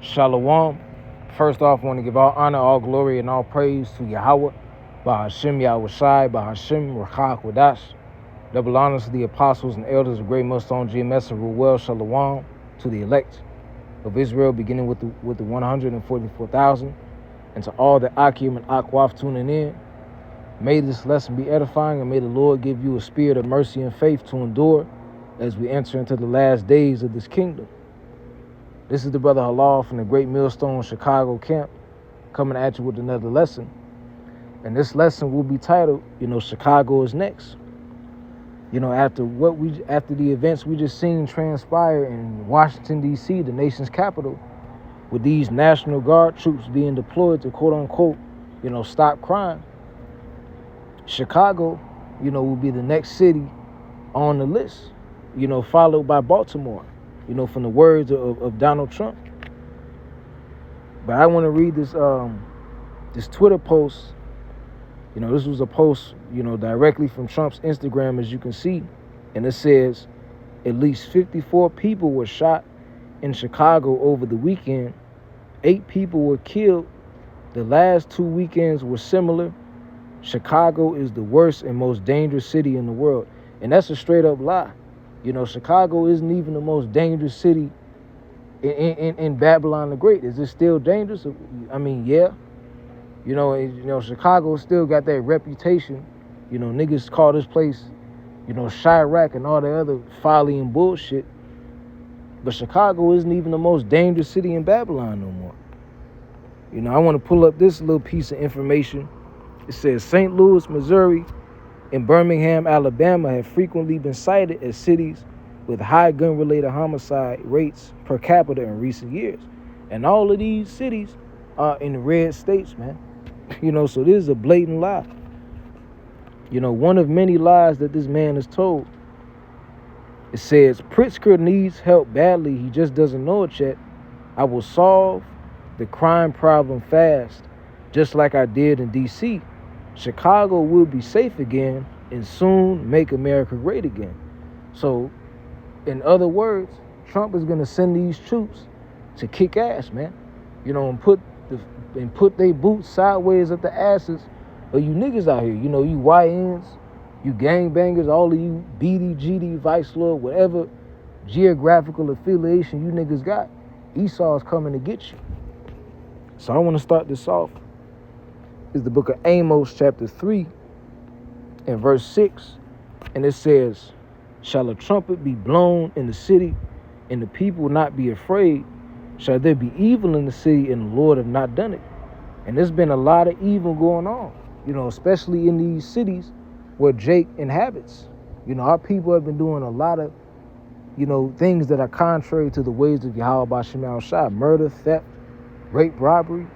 Shalom. First off, I want to give all honor, all glory, and all praise to Yahweh, Bahashem Yahweh Shai, Bahashem Rachak Wadash. Double honors to the apostles and elders of Great Millstone GMS and Ruel Shalom, to the elect of Israel, beginning with the 144,000, and to all the Akim and Akwaf tuning in. May this lesson be edifying, and may the Lord give you a spirit of mercy and faith to endure as we enter into the last days of this kingdom. This is the brother Halal from the Great Millstone Chicago camp, coming at you with another lesson. And this lesson will be titled, Chicago is next. After the events we just seen transpire in Washington, D.C., the nation's capital, with these National Guard troops being deployed to quote unquote, stop crime, Chicago, will be the next city on the list, followed by Baltimore, from the words of Donald Trump. But I want to read this Twitter post. This was a post, directly from Trump's Instagram, as you can see. And it says, at least 54 people were shot in Chicago over the weekend. 8 people were killed. The last 2 weekends were similar. Chicago is the worst and most dangerous city in the world. And that's a straight up lie. Chicago isn't even the most dangerous city in Babylon the Great. Is it still dangerous? I mean, yeah. Chicago still got that reputation. Niggas call this place, Chirac and all the other folly and bullshit. But Chicago isn't even the most dangerous city in Babylon no more. I want to pull up this little piece of information. It says St. Louis, Missouri, and Birmingham, Alabama have frequently been cited as cities with high gun-related homicide rates per capita in recent years. And all of these cities are in the red states, man. So this is a blatant lie. One of many lies that this man has told. It says, Pritzker needs help badly. He just doesn't know it yet. I will solve the crime problem fast, just like I did in D.C. Chicago will be safe again and soon make America great again. So, in other words, Trump is going to send these troops to kick ass, man. And put their boots sideways at the asses of you niggas out here. You YNs, you gangbangers, all of you BD, GD, Vice Lord, whatever geographical affiliation you niggas got, Esau's coming to get you. So I want to start this off. Is the book of Amos, chapter 3, and verse 6. And it says, shall a trumpet be blown in the city, and the people not be afraid? Shall there be evil in the city, and the Lord have not done it? And there's been a lot of evil going on, especially in these cities where Jake inhabits. Our people have been doing a lot of, things that are contrary to the ways of Yahweh B'Shem Yahweh Shai. Murder, theft, rape, robbery.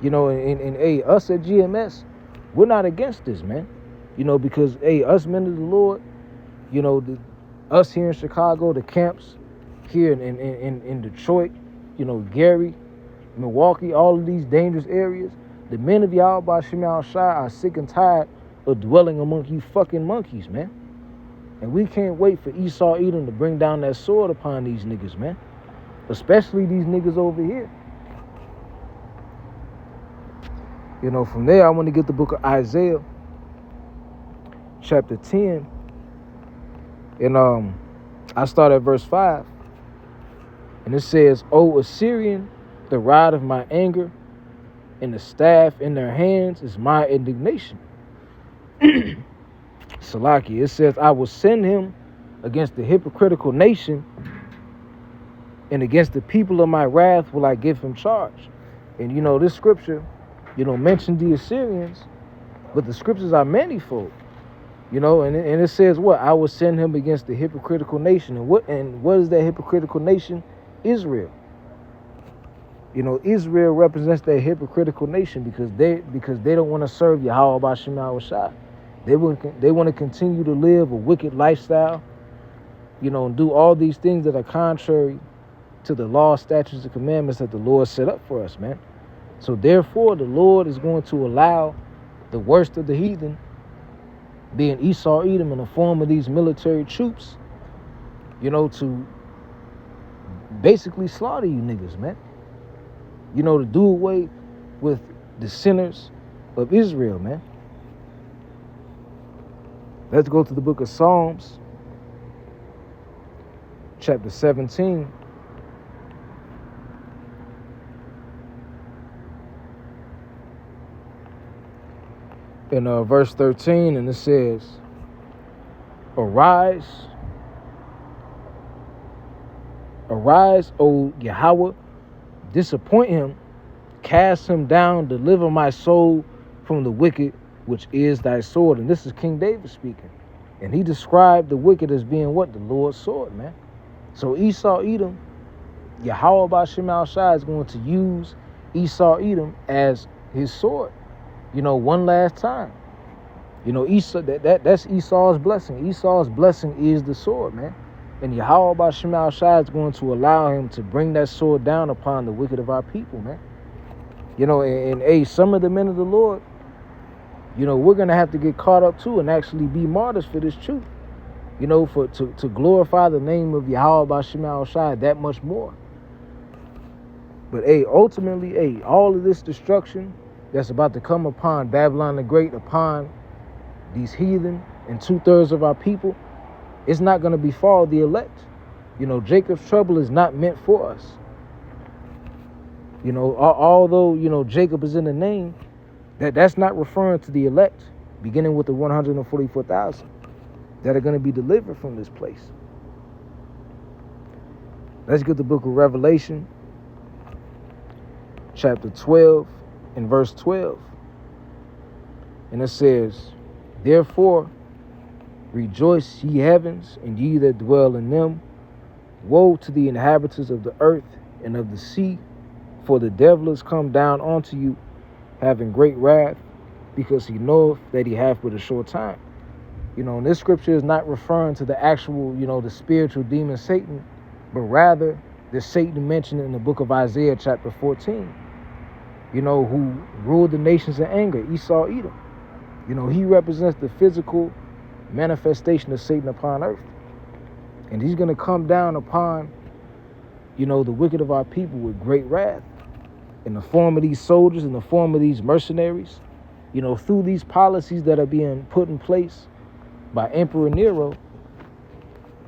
And us at GMS, we're not against this, man. Because, us men of the Lord, us here in Chicago, the camps here in Detroit, Gary, Milwaukee, all of these dangerous areas, the men of Yahweh B'Shem Yahweh Shai are sick and tired of dwelling among you fucking monkeys, man. And we can't wait for Esau Edom to bring down that sword upon these niggas, man. Especially these niggas over here. From there, I want to get the book of Isaiah, chapter 10. And I start at verse 5. And it says, O Assyrian, the rod of my anger, and the staff in their hands is my indignation. Salaki, it says, I will send him against the hypocritical nation, and against the people of my wrath will I give him charge. And this scripture, mentioned the Assyrians, but the scriptures are manifold, and it says what? I will send him against the hypocritical nation. And what is that hypocritical nation? Israel. Israel represents that hypocritical nation because they don't want to serve Yahweh B'Shem Yahweh Shai. They want to continue to live a wicked lifestyle, and do all these things that are contrary to the law, statutes, and commandments that the Lord set up for us, man. So therefore, the Lord is going to allow the worst of the heathen, being Esau Edom, in the form of these military troops, to basically slaughter you niggas, man. You know, to do away with the sinners of Israel, man. Let's go to the book of Psalms, chapter 17. In verse 13, and it says, Arise, O Yahweh, disappoint him, cast him down, deliver my soul from the wicked, which is thy sword. And this is King David speaking. And he described the wicked as being what? The Lord's sword, man. So Esau Edom, Yahweh Ba'Shem Al-Shai is going to use Esau Edom as his sword. You know, one last time. You know, Esau, that's Esau's blessing. Esau's blessing is the sword, man. And Yahweh Ba'Shem Al-Shai is going to allow him to bring that sword down upon the wicked of our people, man. You know, and some of the men of the Lord, you know, we're going to have to get caught up too and actually be martyrs for this truth. You know, to glorify the name of Yahweh Ba'Shem Al-Shai that much more. But, ultimately, all of this destruction that's about to come upon Babylon the Great, upon these heathen and 2/3 of our people, it's not going to befall the elect. You know, Jacob's trouble is not meant for us. You know, although, you know, Jacob is in the name, that's not referring to the elect, beginning with the 144,000 that are going to be delivered from this place. Let's get the book of Revelation, chapter 12. In verse 12, and it says, Therefore rejoice, ye heavens, and ye that dwell in them. Woe to the inhabitants of the earth and of the sea, for the devil is come down unto you, having great wrath, because he knoweth that he hath but a short time. You know, and this scripture is not referring to the actual, you know, the spiritual demon Satan, but rather the Satan mentioned in the book of Isaiah, chapter 14. You know, who ruled the nations in anger, Esau Edom. You know, he represents the physical manifestation of Satan upon earth. And he's going to come down upon, you know, the wicked of our people with great wrath, in the form of these soldiers, in the form of these mercenaries. You know, through these policies that are being put in place by Emperor Nero,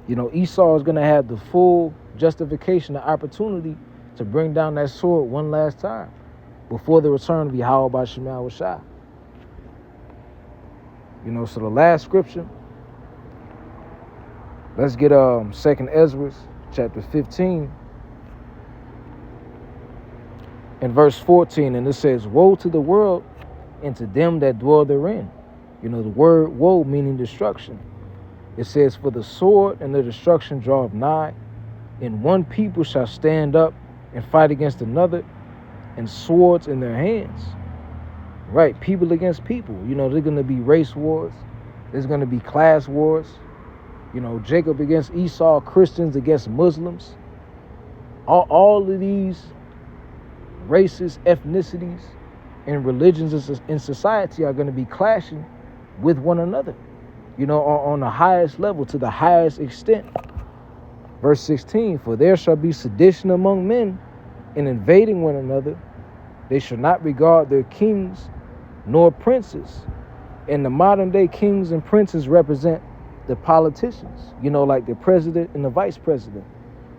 you know, Esau is going to have the full justification, the opportunity to bring down that sword one last time, before the return of Yahweh Ba'Shem Al-Shai. You know, so the last scripture, let's get 2nd Ezra, chapter 15, and verse 14, and it says, Woe to the world and to them that dwell therein. You know, the word woe meaning destruction. It says, For the sword and the destruction draweth nigh, and one people shall stand up and fight against another, and swords in their hands. Right, people against people. You know, there's going to be race wars. There's going to be class wars. You know, Jacob against Esau, Christians against Muslims. All of these races, ethnicities, and religions in society are going to be clashing with one another. You know, on the highest level, to the highest extent. Verse 16, For there shall be sedition among men, in invading one another. They shall not regard their kings nor princes. And the modern day kings and princes represent the politicians, you know, like the president and the vice president.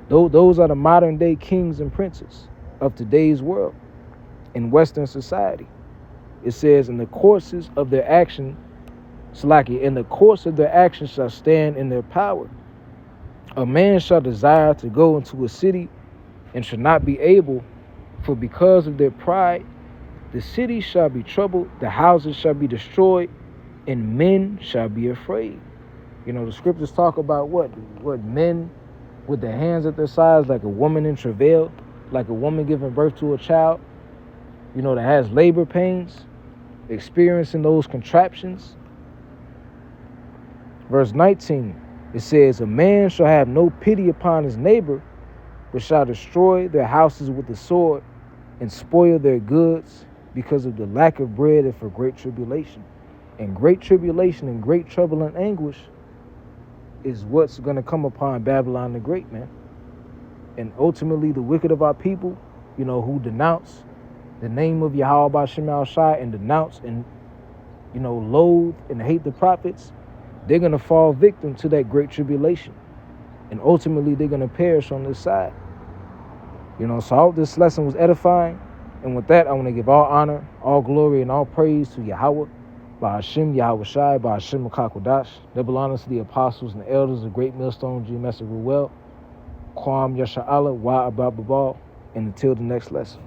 Those are the modern day kings and princes of today's world in Western society. It says, in the courses of their action, in the course of their action shall stand in their power. A man shall desire to go into a city and shall not be able, for because of their pride, the city shall be troubled, the houses shall be destroyed, and men shall be afraid. You know, the scriptures talk about what men with their hands at their sides, like a woman in travail, like a woman giving birth to a child, you know, that has labor pains, experiencing those contraptions. Verse 19, it says, A man shall have no pity upon his neighbor, but shall destroy their houses with the sword and spoil their goods because of the lack of bread and for great tribulation. And great tribulation and great trouble and anguish is what's going to come upon Babylon the Great, man. And ultimately, the wicked of our people, who denounce the name of Yahweh Ba'Shem Al Shai and denounce and, loathe and hate the prophets, they're going to fall victim to that great tribulation. And ultimately, they're going to perish on this side. So I hope this lesson was edifying. And with that, I want to give all honor, all glory, and all praise to Yahweh, Ba'Shem Yahweh Shai, Ba'Shem Makakwadash. Double honors to the apostles and the elders of Great Millstone Geometrical Well. Kwam Yasha'Allah, Wa Abba Babal. And until the next lesson.